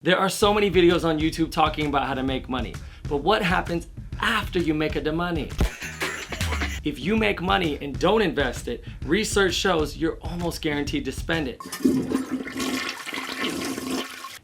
There are so many videos on YouTube talking about how to make money, but what happens after you make the money? If you make money and don't invest it, research shows you're almost guaranteed to spend it.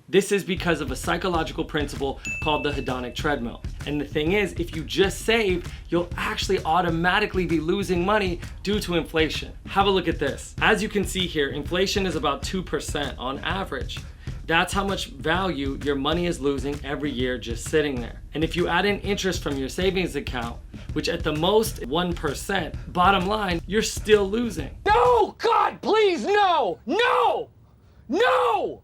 This is because of a psychological principle called the hedonic treadmill. And the thing is, if you just save, you'll actually automatically be losing money due to inflation. Have a look at this. As you can see here, inflation is about 2% on average. That's how much value your money is losing every year just sitting there. And if you add in interest from your savings account, which at the most 1%, bottom line, you're still losing. No! God, please, no! No! No!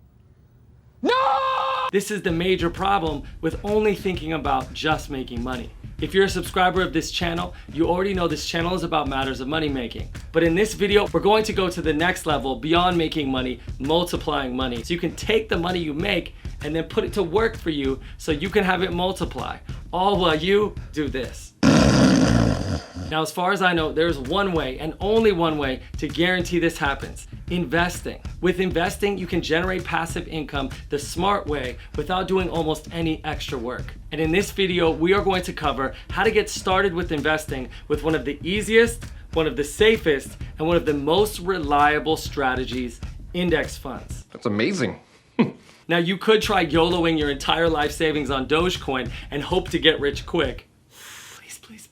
No! This is the major problem with only thinking about just making money. If you're a subscriber of this channel, you already know this channel is about matters of money making. But in this video, we're going to go to the next level beyond making money, multiplying money. So you can take the money you make and then put it to work for you so you can have it multiply, all while you do this. Now, as far as I know, there's one way and only one way to guarantee this happens: investing. With investing, you can generate passive income the smart way without doing almost any extra work. And in this video, we are going to cover how to get started with investing with one of the easiest, one of the safest, and one of the most reliable strategies: index funds. That's amazing. Now, you could try YOLOing your entire life savings on Dogecoin and hope to get rich quick. Please.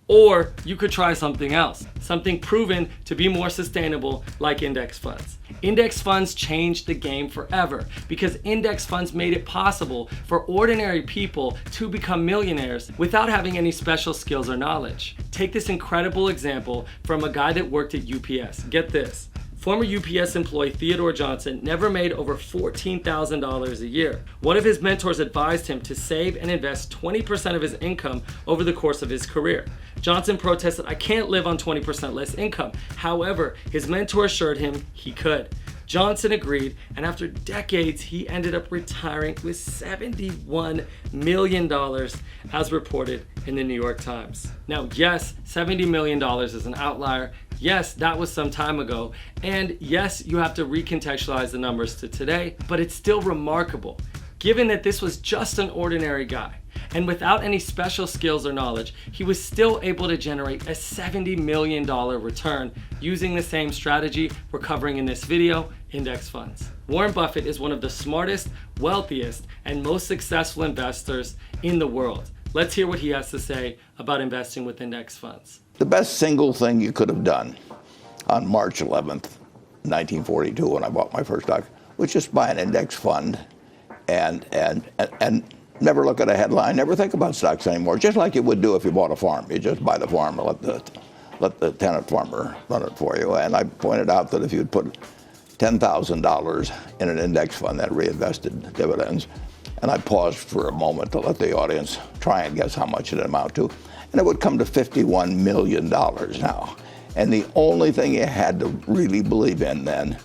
Or you could try something else, something proven to be more sustainable, like index funds. Index funds changed the game forever because index funds made it possible for ordinary people to become millionaires without having any special skills or knowledge. Take this incredible example from a guy that worked at UPS. Get this. Former UPS employee Theodore Johnson never made over $14,000 a year. One of his mentors advised him to save and invest 20% of his income over the course of his career. Johnson protested, "I can't live on 20% less income." However, his mentor assured him he could. Johnson agreed, and after decades, he ended up retiring with $71 million, as reported in the New York Times. Now, yes, $70 million is an outlier. Yes, that was some time ago. And yes, you have to recontextualize the numbers to today, but it's still remarkable, given that this was just an ordinary guy. And without any special skills or knowledge, he was still able to generate a $70 million return using the same strategy we're covering in this video: index funds. Warren Buffett is one of the smartest, wealthiest, and most successful investors in the world. Let's hear what he has to say about investing with index funds. The best single thing you could have done on March 11th, 1942, when I bought my first stock, was just buy an index fund and never look at a headline, never think about stocks anymore, just like you would do if you bought a farm. You just buy the farm and let the tenant farmer run it for you. And I pointed out that if you'd put $10,000 in an index fund that reinvested dividends, and I paused for a moment to let the audience try and guess how much it'd amount to, and it would come to $51 million now. And the only thing you had to really believe in then,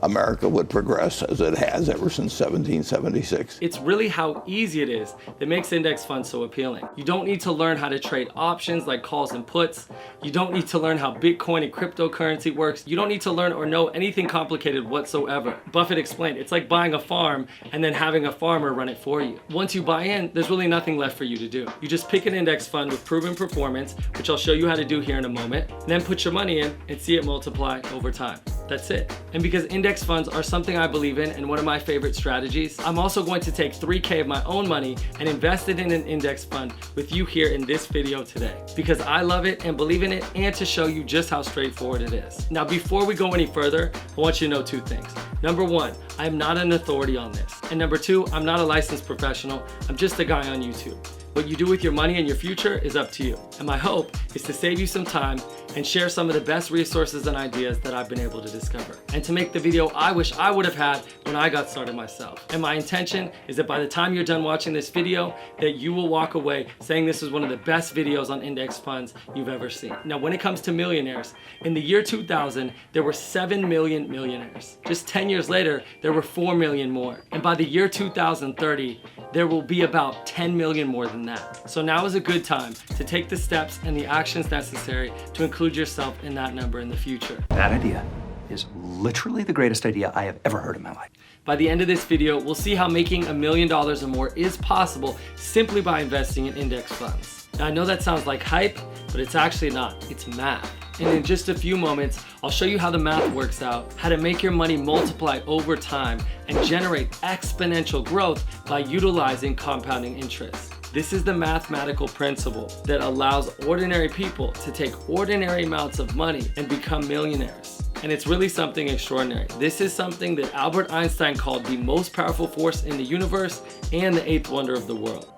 America would progress as it has ever since 1776. It's really how easy it is that makes index funds so appealing. You don't need to learn how to trade options like calls and puts. You don't need to learn how Bitcoin and cryptocurrency works. You don't need to learn or know anything complicated whatsoever. Buffett explained, it's like buying a farm and then having a farmer run it for you. Once you buy in, there's really nothing left for you to do. You just pick an index fund with proven performance, which I'll show you how to do here in a moment, and then put your money in and see it multiply over time. That's it. And because index funds are something I believe in and one of my favorite strategies, I'm also going to take $3K of my own money and invest it in an index fund with you here in this video today, because I love it and believe in it, and to show you just how straightforward it is. Now, before we go any further, I want you to know two things. Number one, I am not an authority on this. And number two, I'm not a licensed professional. I'm just a guy on YouTube. What you do with your money and your future is up to you. And my hope is to save you some time and share some of the best resources and ideas that I've been able to discover, and to make the video I wish I would have had when I got started myself. And my intention is that by the time you're done watching this video, that you will walk away saying this is one of the best videos on index funds you've ever seen. Now, when it comes to millionaires, in the year 2000, there were 7 million millionaires. Just 10 years later, there were 4 million more. And by the year 2030, there will be about 10 million more than that. So now is a good time to take the steps and the actions necessary to include yourself in that number in the future. That idea is literally the greatest idea I have ever heard in my life. By the end of this video, we'll see how making $1 million or more is possible simply by investing in index funds. Now, I know that sounds like hype, but it's actually not. It's math. And in just a few moments, I'll show you how the math works out, how to make your money multiply over time and generate exponential growth by utilizing compounding interest. This is the mathematical principle that allows ordinary people to take ordinary amounts of money and become millionaires. And it's really something extraordinary. This is something that Albert Einstein called the most powerful force in the universe and the eighth wonder of the world.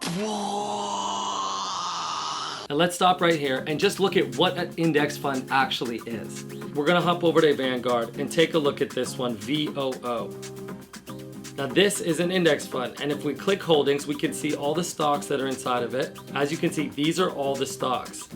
Now let's stop right here and just look at what an index fund actually is. We're gonna hop over to Vanguard and take a look at this one, VOO. Now this is an index fund, and if we click holdings, we can see all the stocks that are inside of it. As you can see, these are all the stocks.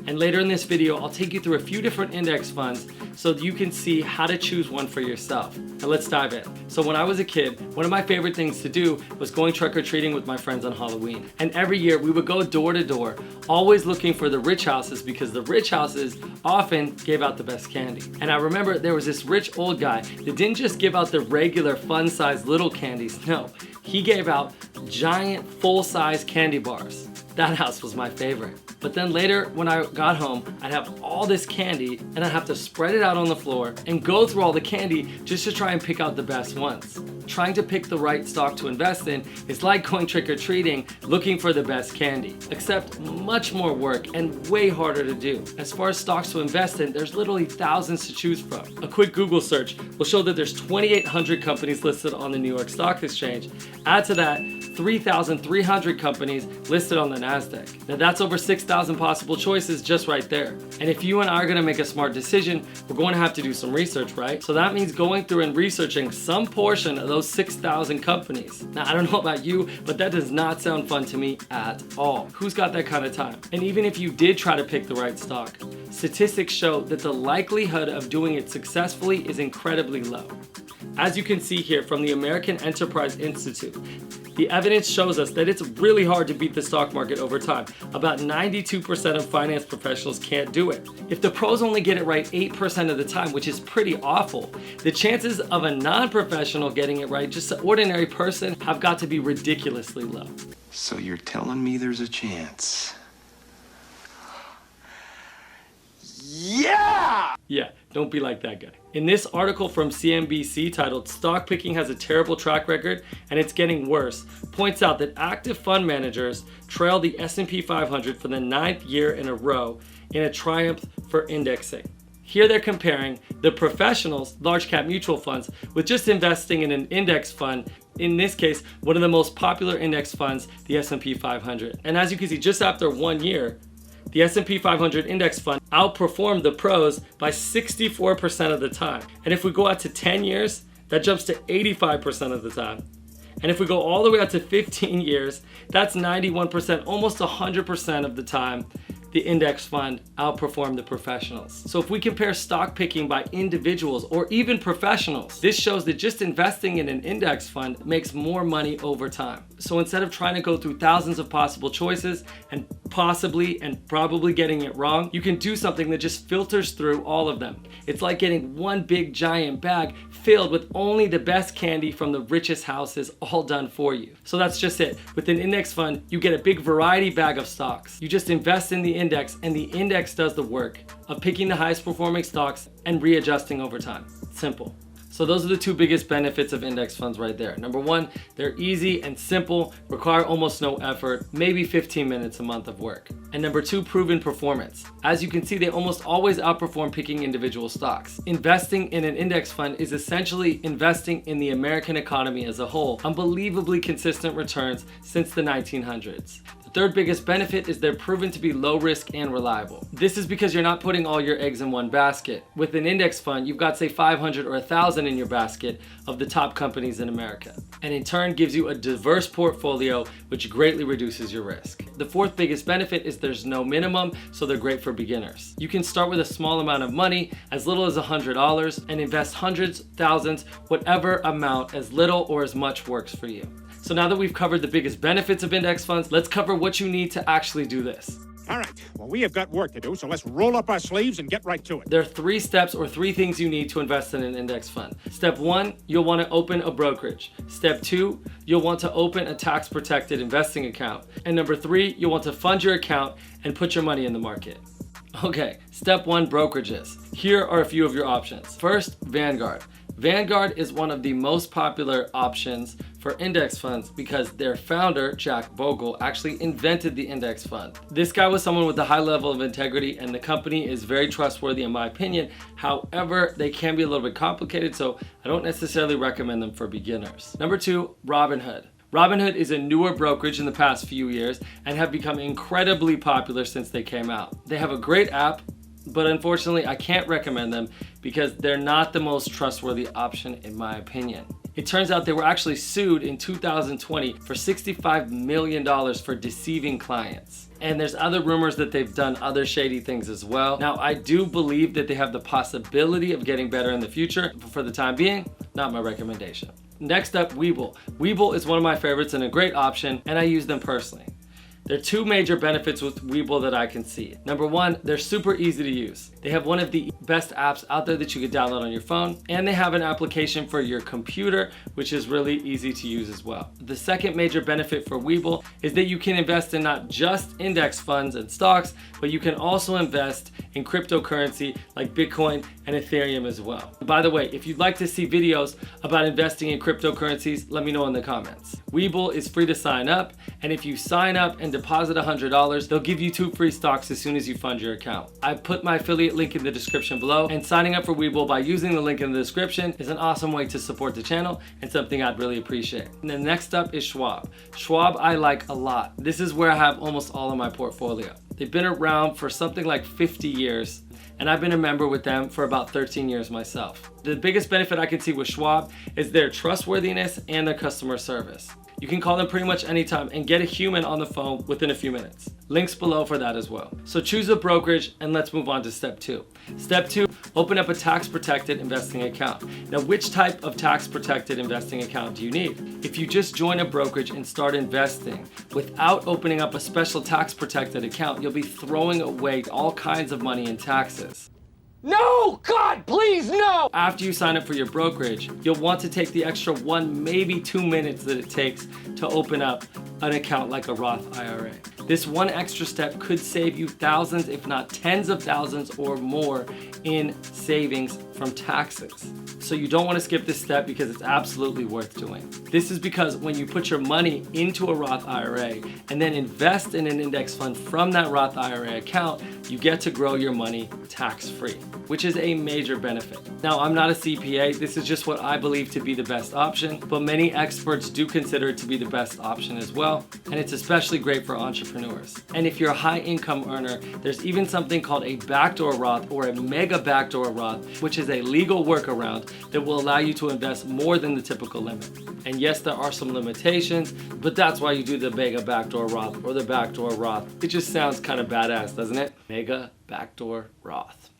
And later in this video, I'll take you through a few different index funds so that you can see how to choose one for yourself. Now let's dive in. So when I was a kid, one of my favorite things to do was going trick-or-treating with my friends on Halloween. And every year we would go door to door, always looking for the rich houses because the rich houses often gave out the best candy. And I remember there was this rich old guy that didn't just give out the regular fun-sized little candies. No, he gave out giant full-size candy bars. That house was my favorite. But then later when I got home, I'd have all this candy and I'd have to spread it out on the floor and go through all the candy just to try and pick out the best ones. Trying to pick the right stock to invest in is like going trick-or-treating looking for the best candy, except much more work and way harder to do. As far as stocks to invest in, there's literally thousands to choose from. A quick Google search will show that there's 2,800 companies listed on the New York Stock Exchange. Add to that 3,300 companies listed on the NASDAQ. Now that's over 6,000 possible choices just right there. And if you and I are gonna make a smart decision, we're going to have to do some research, right? So that means going through and researching some portion of those 6,000 companies. Now I don't know about you, but that does not sound fun to me at all. Who's got that kind of time? And even if you did try to pick the right stock, statistics show that the likelihood of doing it successfully is incredibly low. As you can see here from the American Enterprise Institute, the evidence shows us that it's really hard to beat the stock market over time. About 92% of finance professionals can't do it. If the pros only get it right 8% of the time, which is pretty awful, the chances of a non-professional getting it right, just an ordinary person, have got to be ridiculously low. So you're telling me there's a chance? Yeah, don't be like that guy. In this article from CNBC titled "Stock Picking Has a Terrible Track Record and It's Getting Worse," points out that active fund managers trail the S&P 500 for the 9th year in a row in a triumph for indexing. Here they're comparing the professionals, large cap mutual funds, with just investing in an index fund, in this case, one of the most popular index funds, the S&P 500. And as you can see, just after 1 year, the S&P 500 index fund outperformed the pros by 64% of the time. And if we go out to 10 years, that jumps to 85% of the time. And if we go all the way out to 15 years, that's 91%, almost 100% of the time, the index fund outperformed the professionals. So if we compare stock picking by individuals or even professionals, this shows that just investing in an index fund makes more money over time. So instead of trying to go through thousands of possible choices and possibly and probably getting it wrong, you can do something that just filters through all of them. It's like getting one big giant bag filled with only the best candy from the richest houses, all done for you. So that's just it. With an index fund, you get a big variety bag of stocks. You just invest in the index and the index does the work of picking the highest performing stocks and readjusting over time. Simple. So those are the two biggest benefits of index funds right there. Number one, they're easy and simple, require almost no effort, maybe 15 minutes a month of work. And number two, proven performance. As you can see, they almost always outperform picking individual stocks. Investing in an index fund is essentially investing in the American economy as a whole. Unbelievably consistent returns since the 1900s. The third biggest benefit is they're proven to be low risk and reliable. This is because you're not putting all your eggs in one basket. With an index fund, you've got say 500 or 1,000 in your basket of the top companies in America, and in turn gives you a diverse portfolio which greatly reduces your risk. The fourth biggest benefit is there's no minimum, so they're great for beginners. You can start with a small amount of money, as little as $100, and invest hundreds, thousands, whatever amount, as little or as much works for you. So now that we've covered the biggest benefits of index funds, let's cover what you need to actually do this. All right. Well, we have got work to do, so let's roll up our sleeves and get right to it. There are 3 steps or 3 things you need to invest in an index fund. Step 1, you'll want to open a brokerage. Step 2, you'll want to open a tax protected investing account. And number 3, you'll want to fund your account and put your money in the market. Okay, step 1, brokerages. Here are a few of your options. First, Vanguard. Vanguard is one of the most popular options for index funds because their founder, Jack Bogle, actually invented the index fund. This guy was someone with a high level of integrity, and the company is very trustworthy in my opinion. However, they can be a little bit complicated, so I don't necessarily recommend them for beginners. Number 2, Robinhood. Robinhood is a newer brokerage in the past few years and have become incredibly popular since they came out. They have a great app, but unfortunately I can't recommend them because they're not the most trustworthy option in my opinion. It turns out they were actually sued in 2020 for $65 million for deceiving clients. And there's other rumors that they've done other shady things as well. Now, I do believe that they have the possibility of getting better in the future, but for the time being, not my recommendation. Next up, Webull. Webull is one of my favorites and a great option, and I use them personally. There are 2 major benefits with Webull that I can see. Number 1, they're super easy to use. They have one of the best apps out there that you could download on your phone, and they have an application for your computer, which is really easy to use as well. The second major benefit for Webull is that you can invest in not just index funds and stocks, but you can also invest in cryptocurrency like Bitcoin and Ethereum as well. By the way, if you'd like to see videos about investing in cryptocurrencies, let me know in the comments. Webull is free to sign up, and if you sign up and deposit $100, they'll give you 2 free stocks as soon as you fund your account. I put my affiliate link in the description below, and signing up for Webull by using the link in the description is an awesome way to support the channel and something I'd really appreciate. And then next up is Schwab. Schwab I like a lot. This is where I have almost all of my portfolio. They've been around for something like 50 years, and I've been a member with them for about 13 years myself. The biggest benefit I can see with Schwab is their trustworthiness and their customer service. You can call them pretty much anytime and get a human on the phone within a few minutes. Links below for that as well. So choose a brokerage and let's move on to step 2. Step 2, open up a tax protected investing account. Now, which type of tax protected investing account do you need? If you just join a brokerage and start investing without opening up a special tax protected account, you'll be throwing away all kinds of money in taxes. No! God, please, no! After you sign up for your brokerage, you'll want to take the extra 1, maybe 2 minutes that it takes to open up an account like a Roth IRA. This one extra step could save you thousands, if not tens of thousands or more in savings from taxes. So you don't want to skip this step because it's absolutely worth doing. This is because when you put your money into a Roth IRA and then invest in an index fund from that Roth IRA account, you get to grow your money tax-free, which is a major benefit. Now, I'm not a CPA, this is just what I believe to be the best option, but many experts do consider it to be the best option as well, and it's especially great for entrepreneurs. And if you're a high income earner, there's even something called a backdoor Roth or a mega backdoor Roth, which is a legal workaround that will allow you to invest more than the typical limit. And yes, there are some limitations, but that's why you do the mega backdoor Roth or the backdoor Roth. It just sounds kind of badass, doesn't it? Mega backdoor Roth.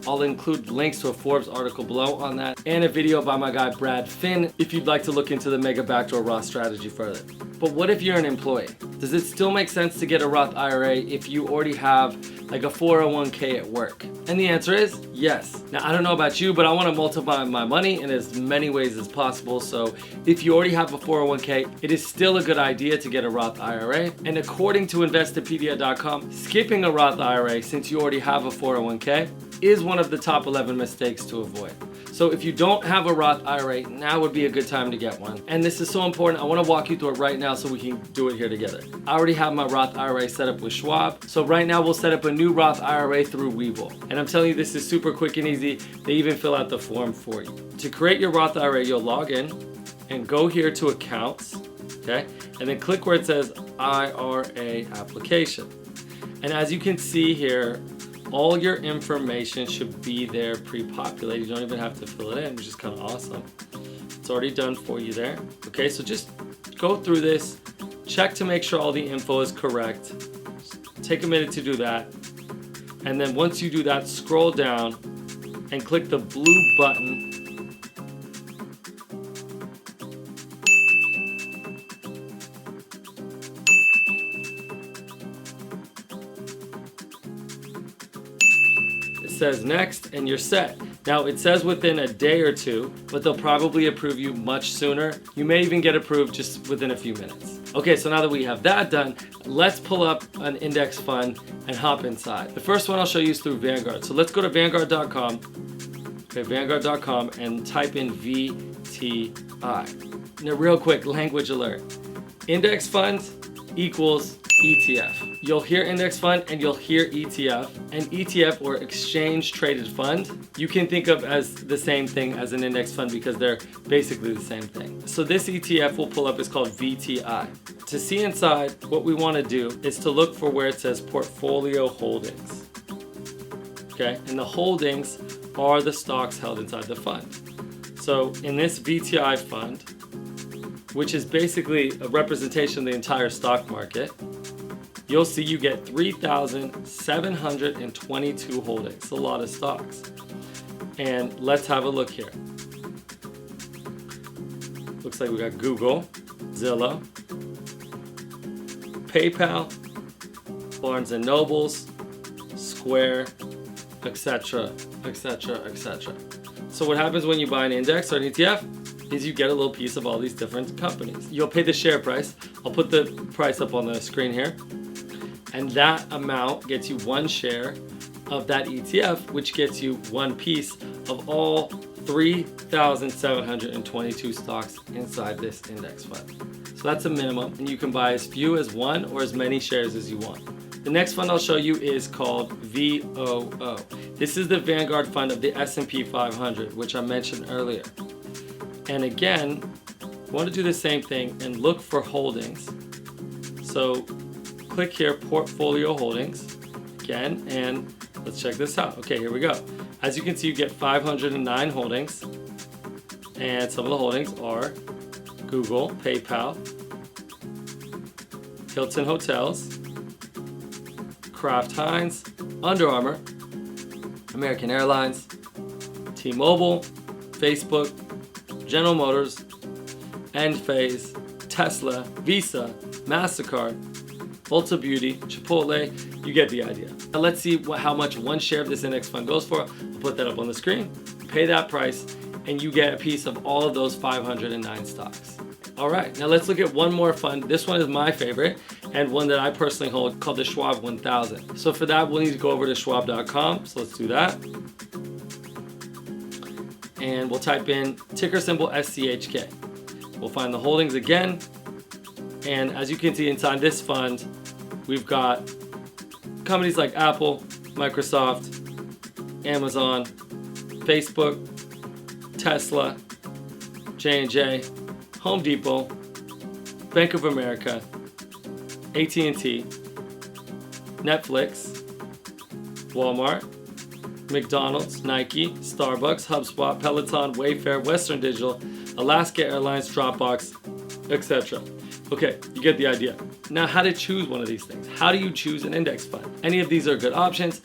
I'll include links to a Forbes article below on that and a video by my guy Brad Finn if you'd like to look into the mega backdoor Roth strategy further. But what if you're an employee? Does it still make sense to get a Roth IRA if you already have like a 401k at work? And the answer is yes. Now, I don't know about you, but I want to multiply my money in as many ways as possible. So if you already have a 401k, it is still a good idea to get a Roth IRA. And according to Investopedia.com, skipping a Roth IRA since you already have a 401k is one of the top 11 mistakes to avoid. So if you don't have a Roth IRA, now would be a good time to get one. And this is so important, I want to walk you through it right now so we can do it here together. I already have my Roth IRA set up with Schwab. So right now we'll set up a new Roth IRA through Webull. And I'm telling you, this is super quick and easy. They even fill out the form for you. To create your Roth IRA, you'll log in and go here to accounts, okay? And then click where it says IRA application. And as you can see here, all your information should be there pre-populated. You don't even have to fill it in, which is kind of awesome. It's already done for you there. Okay, so just go through this, check to make sure all the info is correct. Take a minute to do that. And then once you do that, scroll down and click the blue button . says next and you're set. Now it says within a day or two, but they'll probably approve you much sooner. You may even get approved just within a few minutes. Okay, so now that we have that done, let's pull up an index fund and hop inside. The first one I'll show you is through Vanguard. So let's go to Vanguard.com. Okay, Vanguard.com and type in VTI. Now real quick, language alert. Index fund equals ETF. You'll hear index fund and you'll hear ETF. An ETF, or exchange traded fund, you can think of as the same thing as an index fund because they're basically the same thing. So this ETF we'll pull up is called VTI. To see inside, what we want to do is to look for where it says portfolio holdings. Okay, and the holdings are the stocks held inside the fund. So in this VTI fund, which is basically a representation of the entire stock market, you'll see you get 3,722 holdings. It's a lot of stocks. And let's have a look here. Looks like we got Google, Zillow, PayPal, Barnes & Nobles, Square, etc., etc., etc. So what happens when you buy an index or an ETF is you get a little piece of all these different companies. You'll pay the share price. I'll put the price up on the screen here. And that amount gets you one share of that ETF, which gets you one piece of all 3,722 stocks inside this index fund. So that's a minimum, and you can buy as few as one or as many shares as you want. The next fund I'll show you is called VOO. This is the Vanguard fund of the S&P 500, which I mentioned earlier. And again, you want to do the same thing and look for holdings. So click here, portfolio holdings, again, and let's check this out. Okay, here we go. As you can see, you get 509 holdings, and some of the holdings are Google, PayPal, Hilton Hotels, Kraft Heinz, Under Armour, American Airlines, T-Mobile, Facebook, General Motors, Enphase, Tesla, Visa, MasterCard, Ulta Beauty, Chipotle. You get the idea. Now let's see how much one share of this index fund goes for. I'll put that up on the screen. Pay that price and you get a piece of all of those 509 stocks. All right, now let's look at one more fund. This one is my favorite and one that I personally hold, called the Schwab 1000. So for that, we'll need to go over to schwab.com. So let's do that. And we'll type in ticker symbol SCHK. We'll find the holdings again. And as you can see inside this fund, we've got companies like Apple, Microsoft, Amazon, Facebook, Tesla, J&J, Home Depot, Bank of America, AT&T, Netflix, Walmart, McDonald's, Nike, Starbucks, HubSpot, Peloton, Wayfair, Western Digital, Alaska Airlines, Dropbox, etc. Okay, you get the idea. Now, how to choose one of these things? How do you choose an index fund? Any of these are good options.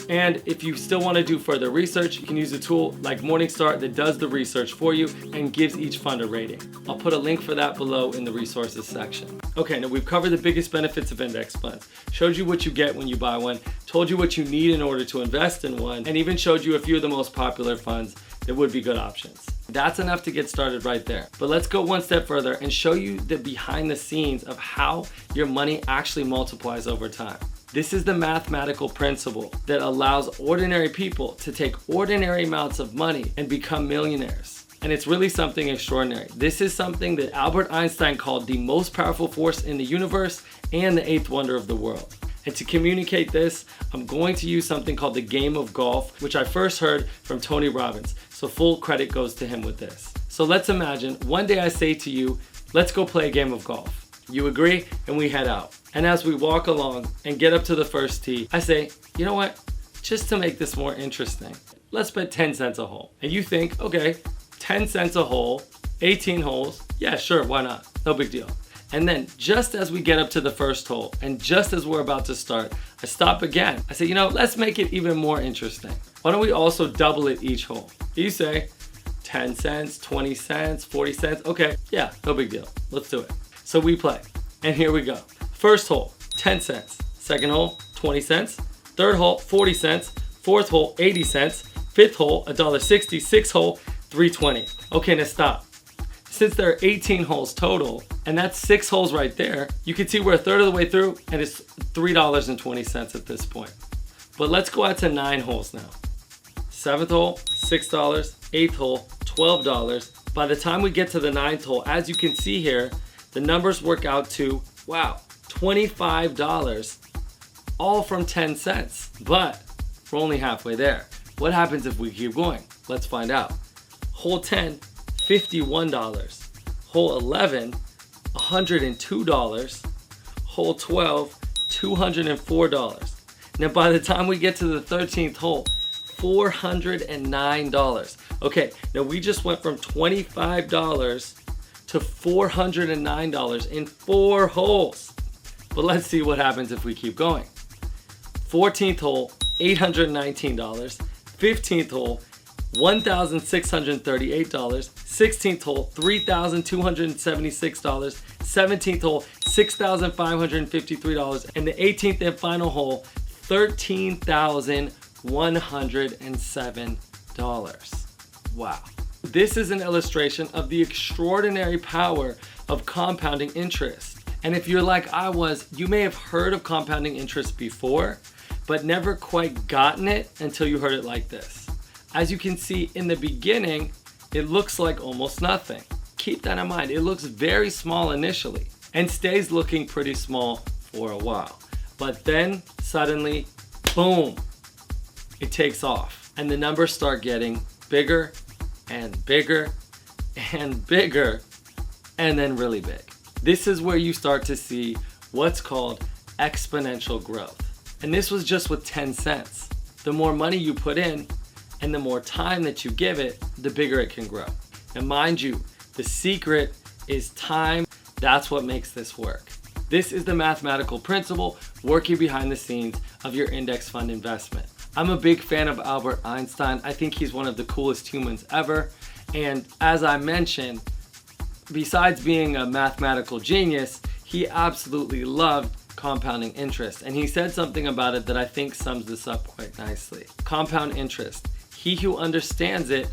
And if you still want to do further research, you can use a tool like Morningstar that does the research for you and gives each fund a rating. I'll put a link for that below in the resources section. Okay, now we've covered the biggest benefits of index funds, showed you what you get when you buy one, told you what you need in order to invest in one, and even showed you a few of the most popular funds that would be good options. That's enough to get started right there. But let's go one step further and show you the behind the scenes of how your money actually multiplies over time. This is the mathematical principle that allows ordinary people to take ordinary amounts of money and become millionaires. And it's really something extraordinary. This is something that Albert Einstein called the most powerful force in the universe and the eighth wonder of the world. And to communicate this, I'm going to use something called the game of golf, which I first heard from Tony Robbins. So full credit goes to him with this. So let's imagine one day I say to you, let's go play a game of golf. You agree, and we head out. And as we walk along and get up to the first tee, I say, you know what? Just to make this more interesting, let's bet 10 cents a hole. And you think, okay, 10 cents a hole, 18 holes, yeah, sure, why not? No big deal. And then just as we get up to the first hole and just as we're about to start, I stop again. I say, you know, let's make it even more interesting. Why don't we also double it each hole? You say 10 cents, 20 cents, 40 cents. Okay, yeah, no big deal. Let's do it. So we play, and here we go. First hole, 10 cents. Second hole, 20 cents. Third hole, 40 cents. Fourth hole, 80 cents. Fifth hole, $1.60. Sixth hole, $3.20. Okay, now stop. Since there are 18 holes total, and that's 6 holes right there, you can see we're a third of the way through, and it's $3.20 at this point. But let's go out to 9 holes now. 7th hole, $6. 8th hole, $12. By the time we get to the 9th hole, as you can see here, the numbers work out to, wow, $25, all from 10 cents. But we're only halfway there. What happens if we keep going? Let's find out. Hole 10, $51. Hole 11, $102. Hole 12, $204. Now by the time we get to the 13th hole, $409. Okay, now we just went from $25 to $409 in 4 holes. But let's see what happens if we keep going. 14th hole, $819. 15th hole, $1,638. 16th hole, $3,276. 17th hole, $6,553. And the 18th and final hole, $13,107. Wow. This is an illustration of the extraordinary power of compounding interest. And if you're like I was, you may have heard of compounding interest before, but never quite gotten it until you heard it like this. As you can see in the beginning, it looks like almost nothing. Keep that in mind. It looks very small initially and stays looking pretty small for a while. But then suddenly, boom, it takes off and the numbers start getting bigger and bigger and bigger and then really big. This is where you start to see what's called exponential growth. And this was just with 10 cents. The more money you put in and the more time that you give it, the bigger it can grow. And mind you, the secret is time. That's what makes this work. This is the mathematical principle working behind the scenes of your index fund investment. I'm a big fan of Albert Einstein. I think he's one of the coolest humans ever. And as I mentioned, besides being a mathematical genius, he absolutely loved compounding interest. And he said something about it that I think sums this up quite nicely. Compound interest. He who understands it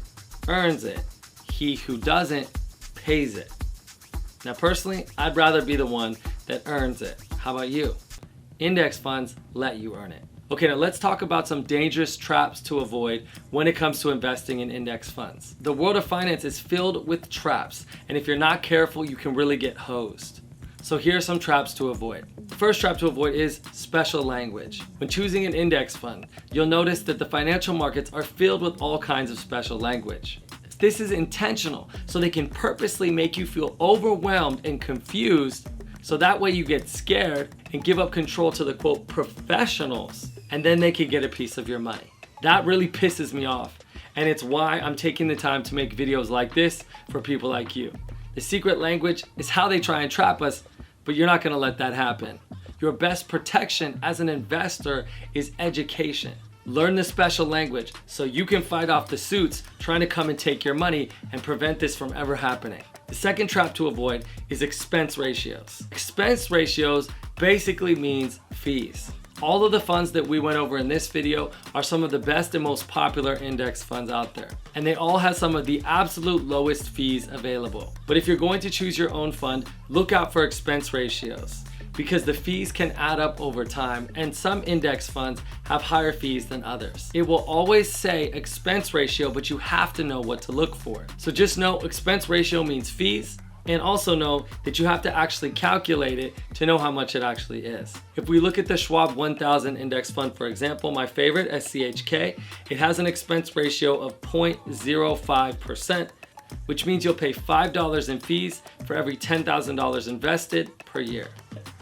earns it. He who doesn't pays it. Now personally, I'd rather be the one that earns it. How about you? Index funds let you earn it. Okay, now let's talk about some dangerous traps to avoid when it comes to investing in index funds. The world of finance is filled with traps, and if you're not careful, you can really get hosed. So here are some traps to avoid. The first trap to avoid is special language. When choosing an index fund, you'll notice that the financial markets are filled with all kinds of special language. This is intentional, so they can purposely make you feel overwhelmed and confused, so that way you get scared and give up control to the quote professionals, and then they can get a piece of your money. That really pisses me off, and it's why I'm taking the time to make videos like this for people like you. The secret language is how they try and trap us, but you're not gonna let that happen. Your best protection as an investor is education. Learn the special language so you can fight off the suits trying to come and take your money and prevent this from ever happening. The second trap to avoid is expense ratios. Expense ratios basically means fees. All of the funds that we went over in this video are some of the best and most popular index funds out there. And they all have some of the absolute lowest fees available. But if you're going to choose your own fund, look out for expense ratios, because the fees can add up over time, and some index funds have higher fees than others. It will always say expense ratio, but you have to know what to look for. So just know expense ratio means fees, and also know that you have to actually calculate it to know how much it actually is. If we look at the Schwab 1000 index fund, for example, my favorite, SCHK, it has an expense ratio of 0.05%, which means you'll pay $5 in fees for every $10,000 invested per year.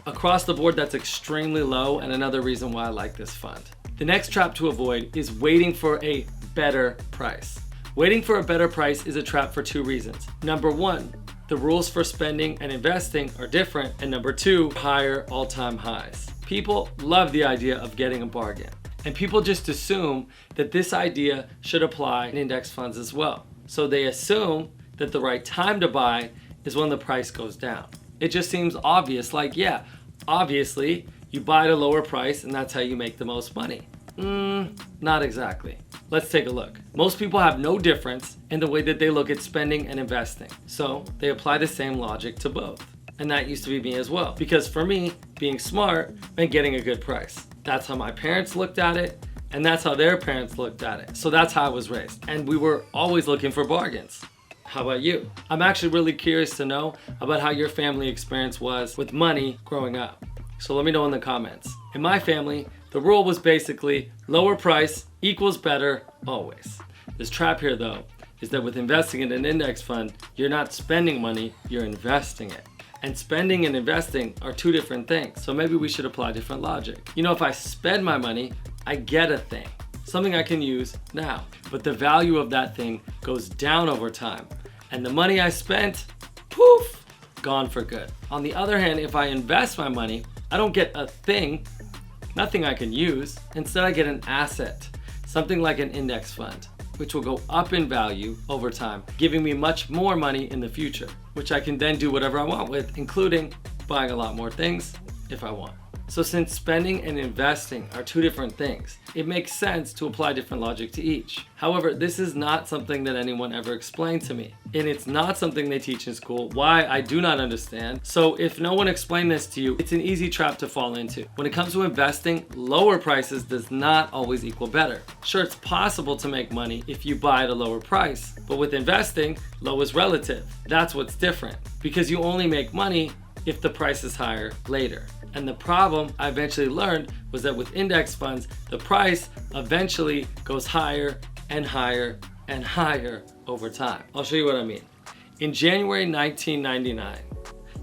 Across the board, that's extremely low, and another reason why I like this fund. The next trap to avoid is waiting for a better price. Waiting for a better price is a trap for 2 reasons. Number 1, the rules for spending and investing are different, and number 2, higher all-time highs. People love the idea of getting a bargain, and people just assume that this idea should apply in index funds as well. So they assume that the right time to buy is when the price goes down. It just seems obvious, like, yeah, obviously you buy at a lower price and that's how you make the most money. Not exactly. Let's take a look. Most people have no difference in the way that they look at spending and investing. So they apply the same logic to both. And that used to be me as well. Because for me, being smart meant getting a good price. That's how my parents looked at it, and that's how their parents looked at it. So that's how I was raised. And we were always looking for bargains. How about you? I'm actually really curious to know about how your family experience was with money growing up. So let me know in the comments. In my family, the rule was basically lower price equals better always. This trap here though, is that with investing in an index fund, you're not spending money, you're investing it. And spending and investing are two different things. So maybe we should apply different logic. You know, if I spend my money, I get a thing, something I can use now. But the value of that thing goes down over time. And the money I spent, poof, gone for good. On the other hand, if I invest my money, I don't get a thing, nothing I can use. Instead, I get an asset, something like an index fund, which will go up in value over time, giving me much more money in the future, which I can then do whatever I want with, including buying a lot more things if I want. So since spending and investing are two different things, it makes sense to apply different logic to each. However, this is not something that anyone ever explained to me. And it's not something they teach in school, why I do not understand. So if no one explained this to you, it's an easy trap to fall into. When it comes to investing, lower prices does not always equal better. Sure, it's possible to make money if you buy at a lower price, but with investing, low is relative. That's what's different, because you only make money if the price is higher later. And the problem I eventually learned was that with index funds, the price eventually goes higher and higher and higher over time. I'll show you what I mean. In January 1999,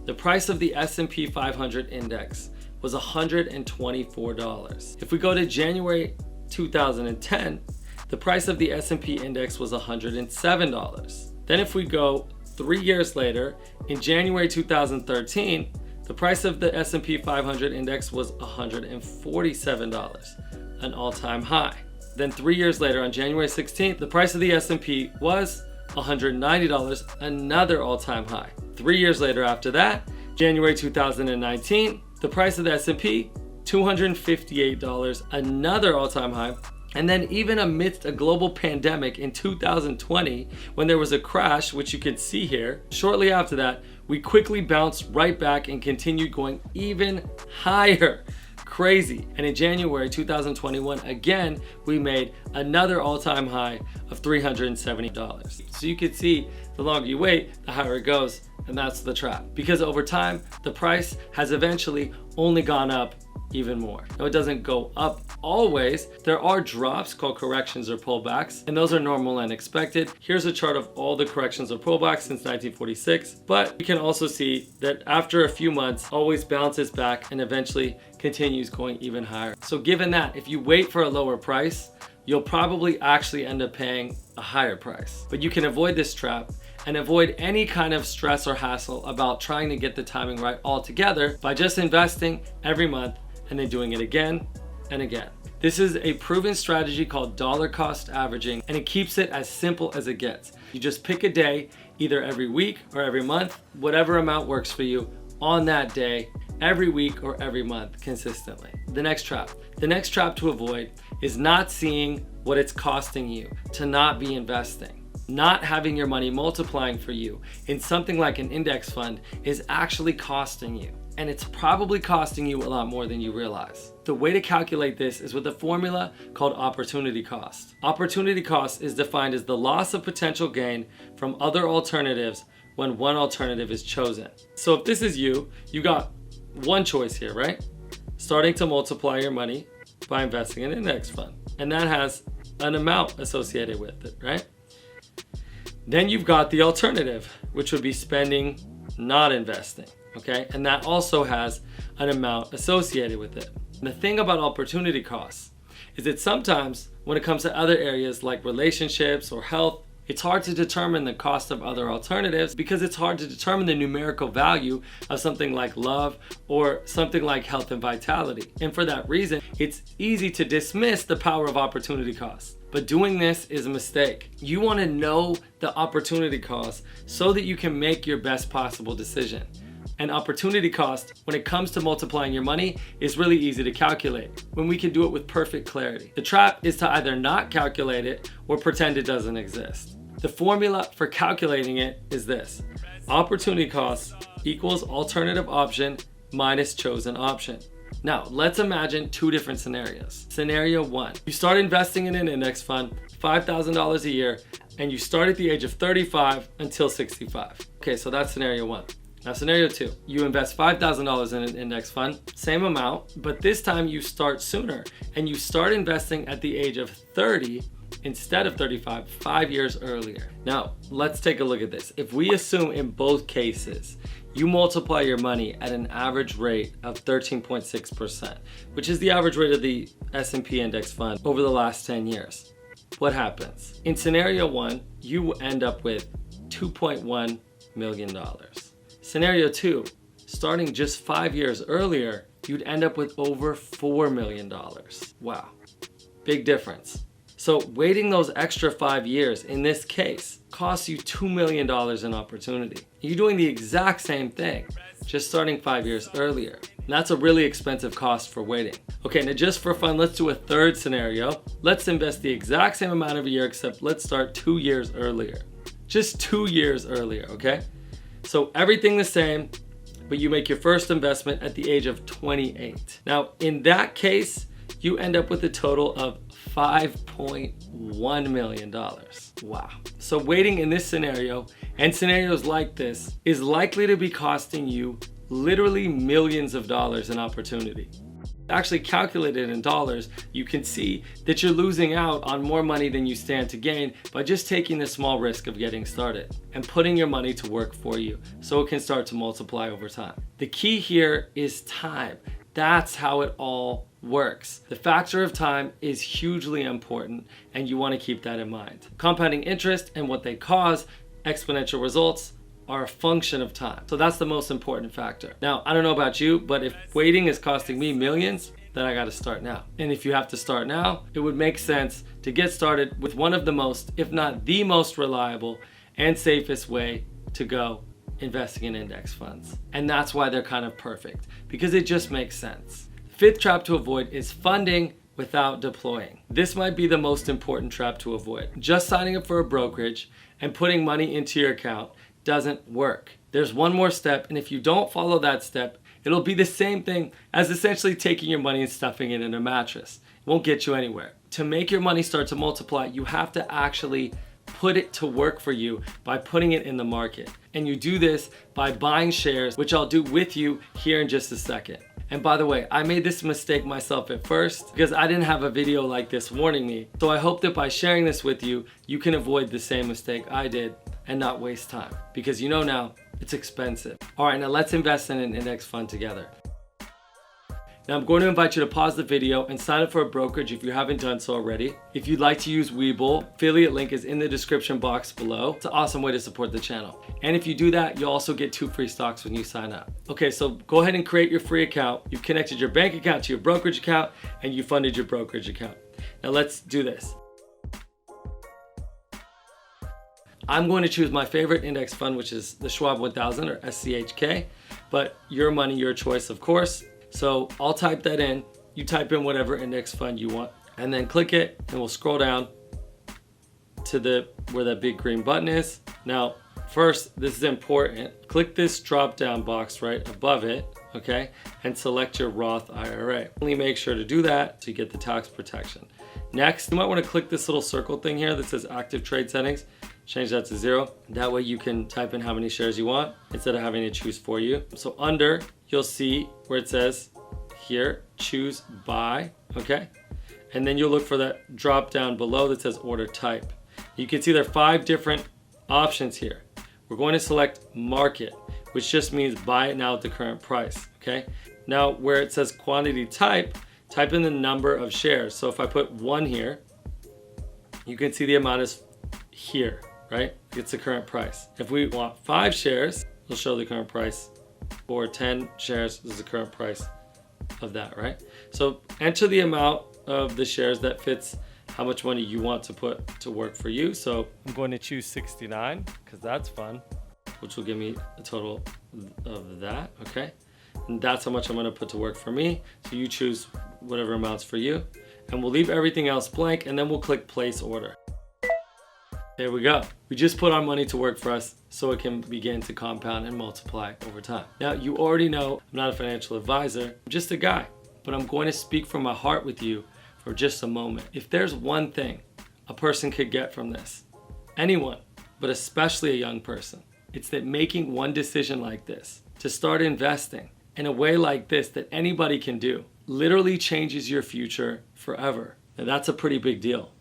the price of the S&P 500 index was $124. If we go to January 2010, the price of the S&P index was $107. Then if we go 3 years later, in January 2013, the price of the S&P 500 index was $147, an all-time high. Then 3 years later, on January 16th, the price of the S&P was $190, another all-time high. 3 years later after that, January 2019, the price of the S&P, $258, another all-time high. And then even amidst a global pandemic in 2020, when there was a crash, which you can see here, shortly after that, we quickly bounced right back and continued going even higher. Crazy. And in January 2021, again, we made another all-time high of $370. So you can see the longer you wait, the higher it goes. And that's the trap. Because over time, the price has eventually only gone up even more. Now it doesn't go up always. There are drops called corrections or pullbacks, and those are normal and expected. Here's a chart of all the corrections or pullbacks since 1946, but you can also see that after a few months, always bounces back and eventually continues going even higher. So given that, if you wait for a lower price, you'll probably actually end up paying a higher price. But you can avoid this trap and avoid any kind of stress or hassle about trying to get the timing right altogether by just investing every month and then doing it again and again. This is a proven strategy called dollar cost averaging, and it keeps it as simple as it gets. You just pick a day, either every week or every month, whatever amount works for you on that day, every week or every month consistently. The next trap to avoid is not seeing what it's costing you to not be investing. Not having your money multiplying for you in something like an index fund is actually costing you. And it's probably costing you a lot more than you realize. The way to calculate this is with a formula called opportunity cost. Opportunity cost is defined as the loss of potential gain from other alternatives when one alternative is chosen. So if this is you, you got one choice here, right? Starting to multiply your money by investing in an index fund. And that has an amount associated with it, right? Then you've got the alternative, which would be spending, not investing. Okay, and that also has an amount associated with it. And the thing about opportunity costs is that sometimes when it comes to other areas like relationships or health, it's hard to determine the cost of other alternatives because it's hard to determine the numerical value of something like love or something like health and vitality. And for that reason, it's easy to dismiss the power of opportunity costs. But doing this is a mistake. You want to know the opportunity cost so that you can make your best possible decision. And opportunity cost, when it comes to multiplying your money, is really easy to calculate when we can do it with perfect clarity. The trap is to either not calculate it or pretend it doesn't exist. The formula for calculating it is this: opportunity cost equals alternative option minus chosen option. Now, let's imagine two different scenarios. Scenario one, you start investing in an index fund, $5,000 a year, and you start at the age of 35 until 65. Okay, so that's scenario one. Now, scenario two, you invest $5,000 in an index fund, same amount, but this time you start sooner and you start investing at the age of 30 instead of 35, 5 years earlier. Now, let's take a look at this. If we assume in both cases, you multiply your money at an average rate of 13.6%, which is the average rate of the S&P index fund over the last 10 years. What happens? In scenario one, you end up with $2.1 million. Scenario two, starting just 5 years earlier, you'd end up with over $4 million. Wow, big difference. So waiting those extra 5 years, in this case, costs you $2 million in opportunity. You're doing the exact same thing, just starting 5 years earlier. And that's a really expensive cost for waiting. Okay, now just for fun, let's do a third scenario. Let's invest the exact same amount of a year, except let's start 2 years earlier. Just 2 years earlier, okay? So everything the same, but you make your first investment at the age of 28. Now, in that case, you end up with a total of $5.1 million. Wow. So waiting in this scenario and scenarios like this is likely to be costing you literally millions of dollars in opportunity. Actually calculated in dollars, you can see that you're losing out on more money than you stand to gain by just taking the small risk of getting started and putting your money to work for you so it can start to multiply over time. The key here is time. That's how it all works. The factor of time is hugely important, and you want to keep that in mind. Compounding interest and what they cause, exponential results, are a function of time. So that's the most important factor. Now, I don't know about you, but if waiting is costing me millions, then I got to start now. And if you have to start now, it would make sense to get started with one of the most, if not the most reliable and safest way to go investing in index funds. And that's why they're kind of perfect, because it just makes sense. Fifth trap to avoid is funding without deploying. This might be the most important trap to avoid. Just signing up for a brokerage and putting money into your account doesn't work. There's one more step, and if you don't follow that step, it'll be the same thing as essentially taking your money and stuffing it in a mattress. It won't get you anywhere. To make your money start to multiply, you have to actually put it to work for you by putting it in the market. And you do this by buying shares, which I'll do with you here in just a second. And by the way, I made this mistake myself at first because I didn't have a video like this warning me. So I hope that by sharing this with you, you can avoid the same mistake I did and not waste time, because you know now it's expensive. All right, now let's invest in an index fund together. Now I'm going to invite you to pause the video and sign up for a brokerage if you haven't done so already. If you'd like to use Webull, affiliate link is in the description box below. It's an awesome way to support the channel. And if you do that, you'll also get 2 free stocks when you sign up. Okay, so go ahead and create your free account. You've connected your bank account to your brokerage account and you funded your brokerage account. Now let's do this. I'm going to choose my favorite index fund, which is the Schwab 1000 or SCHK, but your money, your choice, of course. So I'll type that in. You type in whatever index fund you want and then click it, and we'll scroll down to where that big green button is. Now, first, this is important. Click this drop down box right above it, okay? And select your Roth IRA. Only make sure to do that to get the tax protection. Next, you might want to click this little circle thing here that says active trade settings. Change that to 0. That way you can type in how many shares you want instead of having to choose for you. So under, you'll see where it says here, choose buy, okay? And then you'll look for that drop down below that says order type. You can see there are 5 different options here. We're going to select market, which just means buy it now at the current price, okay? Now where it says quantity type, type in the number of shares. So if I put 1 here, you can see the amount is here, right? It's the current price. If we want 5 shares, it'll show the current price, or 10 shares is the current price of that, right? So enter the amount of the shares that fits how much money you want to put to work for you. So I'm going to choose 69 because that's fun. which will give me a total of that, okay? And that's how much I'm gonna put to work for me. So you choose whatever amounts for you. And we'll leave everything else blank, and then we'll click place order. There we go. We just put our money to work for us so it can begin to compound and multiply over time. Now, you already know I'm not a financial advisor, I'm just a guy, but I'm going to speak from my heart with you for just a moment. If there's one thing a person could get from this, anyone, but especially a young person, it's that making one decision like this, to start investing in a way like this that anybody can do, literally changes your future forever. Now that's a pretty big deal.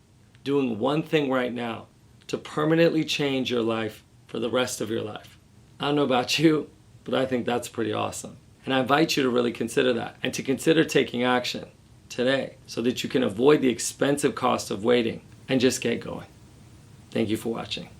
Doing one thing right now to permanently change your life for the rest of your life. I don't know about you, but I think that's pretty awesome. And I invite you to really consider that and to consider taking action today so that you can avoid the expensive cost of waiting and just get going. Thank you for watching.